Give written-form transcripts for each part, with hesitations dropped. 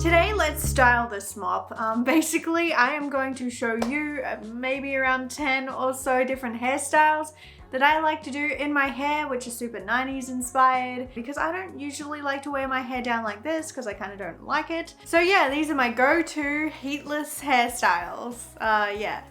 Today, let's style this mop. Basically, I am going to show you maybe around 10 or so different hairstyles that I like to do in my hair, which is super 90s inspired, because I don't usually like to wear my hair down like this because I kind of don't like it. So yeah, these are my go-to heatless hairstyles. Yeah.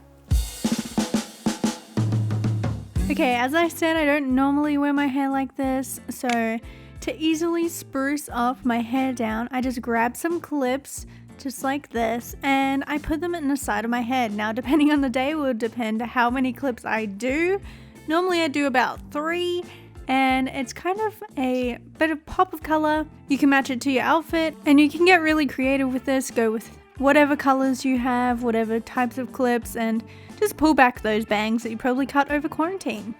Okay, as I said, I don't normally wear my hair like this, so to easily spruce up my hair down, I just grab some clips just like this and I put them in the side of my head. Now, depending on the day will depend how many clips I do. Normally I do about 3, and it's kind of a bit of pop of color. You can match it to your outfit and you can get really creative with this. Go with whatever colors you have, whatever types of clips, and just pull back those bangs that you probably cut over quarantine.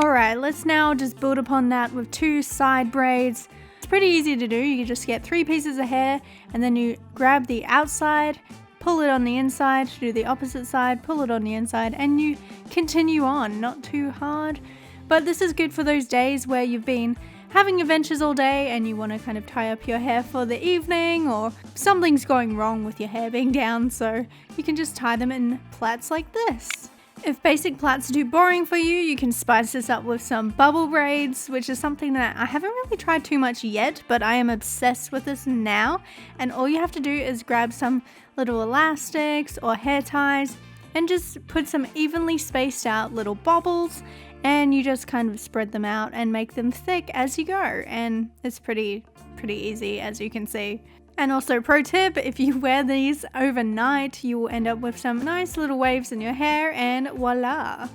Alright, let's now just build upon that with 2 side braids. It's pretty easy to do. You just get 3 pieces of hair and then you grab the outside, pull it on the inside, do the opposite side, pull it on the inside, and you continue on, not too hard. But this is good for those days where you've been having adventures all day and you want to kind of tie up your hair for the evening, or something's going wrong with your hair being down, so you can just tie them in plaits like this. If basic plaits are too boring for you, you can spice this up with some bubble braids, which is something that I haven't really tried too much yet, but I am obsessed with this now. And all you have to do is grab some little elastics or hair ties and just put some evenly spaced out little bobbles, and you just kind of spread them out and make them thick as you go. And it's pretty easy, as you can see. And also, pro tip, if you wear these overnight, you will end up with some nice little waves in your hair, and voila.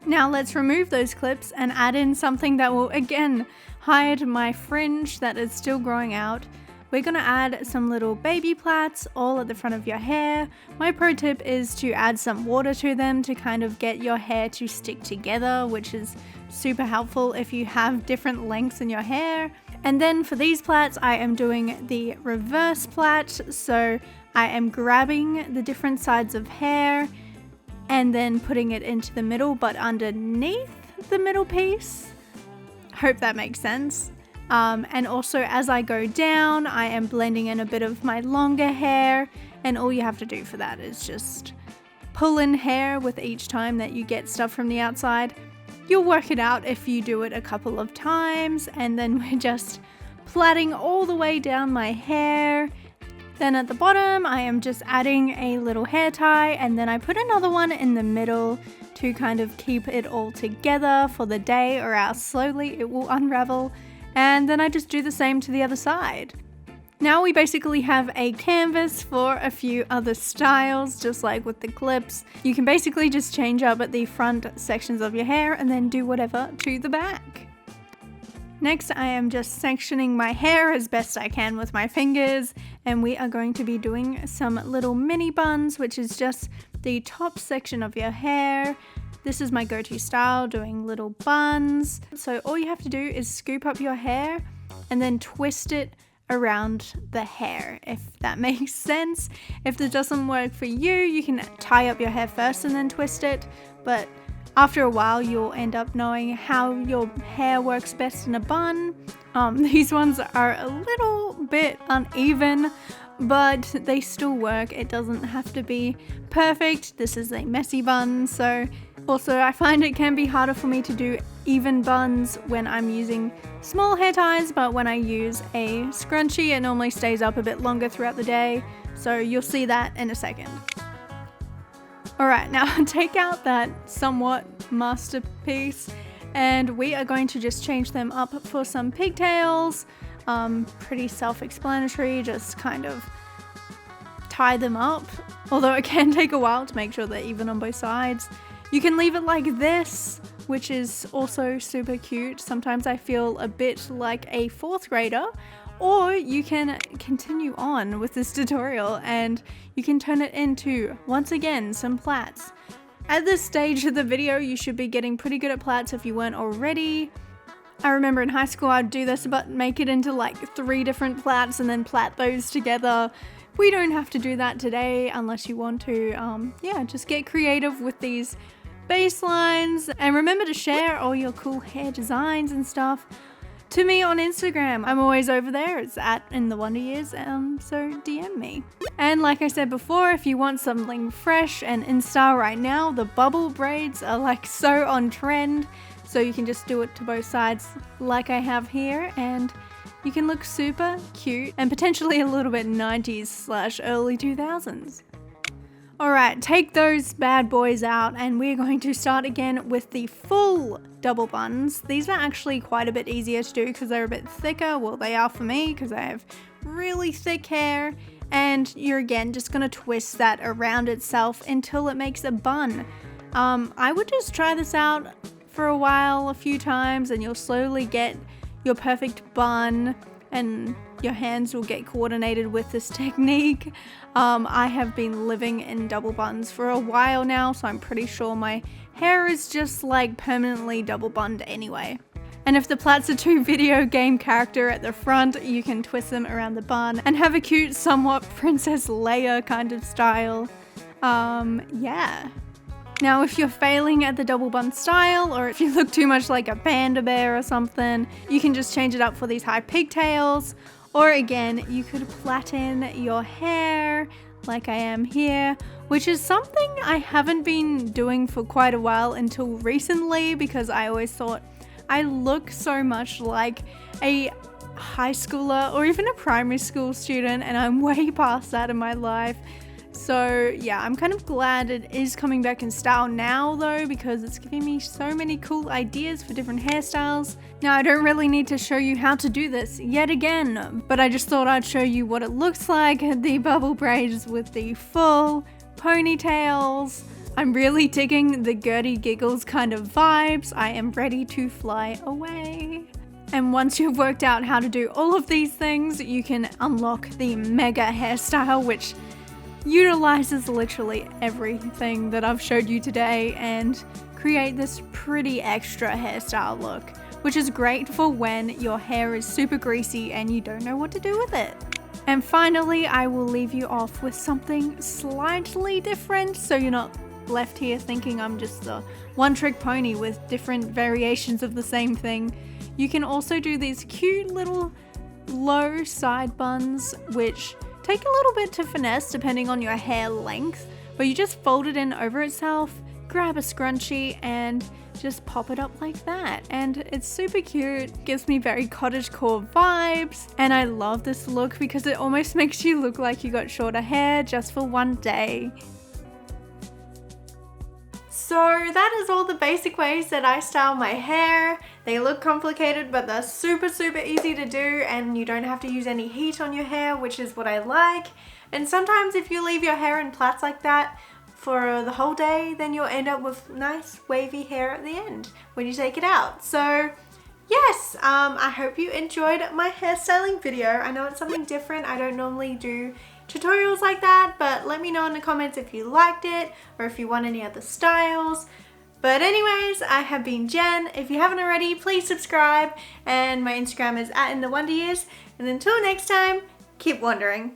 Now let's remove those clips and add in something that will again hide my fringe that is still growing out. We're gonna add some little baby plaits all at the front of your hair. My pro tip is to add some water to them to kind of get your hair to stick together, which is super helpful if you have different lengths in your hair. And then for these plaits, I am doing the reverse plait. So I am grabbing the different sides of hair and then putting it into the middle, but underneath the middle piece. Hope that makes sense. And also as I go down, I am blending in a bit of my longer hair, and all you have to do for that is just pull in hair with each time that you get stuff from the outside. You'll work it out if you do it a couple of times, and then we're just plaiting all the way down my hair. Then at the bottom, I am just adding a little hair tie, and then I put another one in the middle to kind of keep it all together for the day, or else slowly it will unravel. And then I just do the same to the other side. Now we basically have a canvas for a few other styles, just like with the clips. You can basically just change up at the front sections of your hair and then do whatever to the back. Next, I am just sectioning my hair as best I can with my fingers, and we are going to be doing some little mini buns, which is just the top section of your hair. This is my go-to style, doing little buns. So all you have to do is scoop up your hair and then twist it around the hair, if that makes sense. If this doesn't work for you, you can tie up your hair first and then twist it, but after a while you'll end up knowing how your hair works best in a bun. These ones are a little bit uneven, but they still work. It doesn't have to be perfect. This is a messy bun, so also I find it can be harder for me to do even buns when I'm using small hair ties, but when I use a scrunchie it normally stays up a bit longer throughout the day, so you'll see that in a second. Alright, now take out that somewhat masterpiece and we are going to just change them up for some pigtails. Pretty self-explanatory, just kind of tie them up, although it can take a while to make sure they're even on both sides. You can leave it like this, which is also super cute. Sometimes I feel a bit like a 4th grader, or you can continue on with this tutorial and you can turn it into, once again, some plaits. At this stage of the video, you should be getting pretty good at plaits if you weren't already. I remember in high school I'd do this, but make it into like 3 different plaits and then plait those together. We don't have to do that today unless you want to. Yeah, just get creative with these baselines and remember to share all your cool hair designs and stuff. to me on Instagram. I'm always over there. It's at in the Wonder Years, so DM me. And like I said before, if you want something fresh and in style right now, the bubble braids are like so on trend. So you can just do it to both sides like I have here, and you can look super cute and potentially a little bit 90s / early 2000s. Alright, take those bad boys out and we're going to start again with the full double buns. These are actually quite a bit easier to do because they're a bit thicker. Well, they are for me because I have really thick hair. And you're again just going to twist that around itself until it makes a bun. I would just try this out for a while, a few times, and you'll slowly get your perfect bun and your hands will get coordinated with this technique. I have been living in double buns for a while now, so I'm pretty sure my hair is just like permanently double bunned anyway. And if the plaits are too video game character at the front, you can twist them around the bun and have a cute, somewhat Princess Leia kind of style. Yeah. Now, if you're failing at the double bun style, or if you look too much like a panda bear or something, you can just change it up for these high pigtails. Or again, you could plait in your hair like I am here, which is something I haven't been doing for quite a while until recently, because I always thought I look so much like a high schooler or even a primary school student, and I'm way past that in my life. So yeah, I'm kind of glad it is coming back in style now though, because it's giving me so many cool ideas for different hairstyles. Now, I don't really need to show you how to do this yet again, but I just thought I'd show you what it looks like, the bubble braids with the full ponytails. I'm really digging the Gerti Giggles kind of vibes. I am ready to fly away. And once you've worked out how to do all of these things, you can unlock the mega hairstyle, which utilizes literally everything that I've showed you today and create this pretty extra hairstyle look, which is great for when your hair is super greasy and you don't know what to do with it. And finally, I will leave you off with something slightly different, so you're not left here thinking I'm just a one-trick pony with different variations of the same thing. You can also do these cute little low side buns, which take a little bit to finesse depending on your hair length, but you just fold it in over itself, grab a scrunchie and just pop it up like that. And it's super cute, gives me very cottagecore vibes, and I love this look because it almost makes you look like you got shorter hair just for one day. So that is all the basic ways that I style my hair. They look complicated, but they're super easy to do, and you don't have to use any heat on your hair, which is what I like. And sometimes if you leave your hair in plaits like that for the whole day, then you'll end up with nice wavy hair at the end when you take it out. So yes, I hope you enjoyed my hairstyling video. I know it's something different. I don't normally do tutorials like that, but let me know in the comments if you liked it or if you want any other styles. But anyways, I have been Jen. If you haven't already, please subscribe, and my Instagram is @inthewonderyears. And until next time, keep wondering.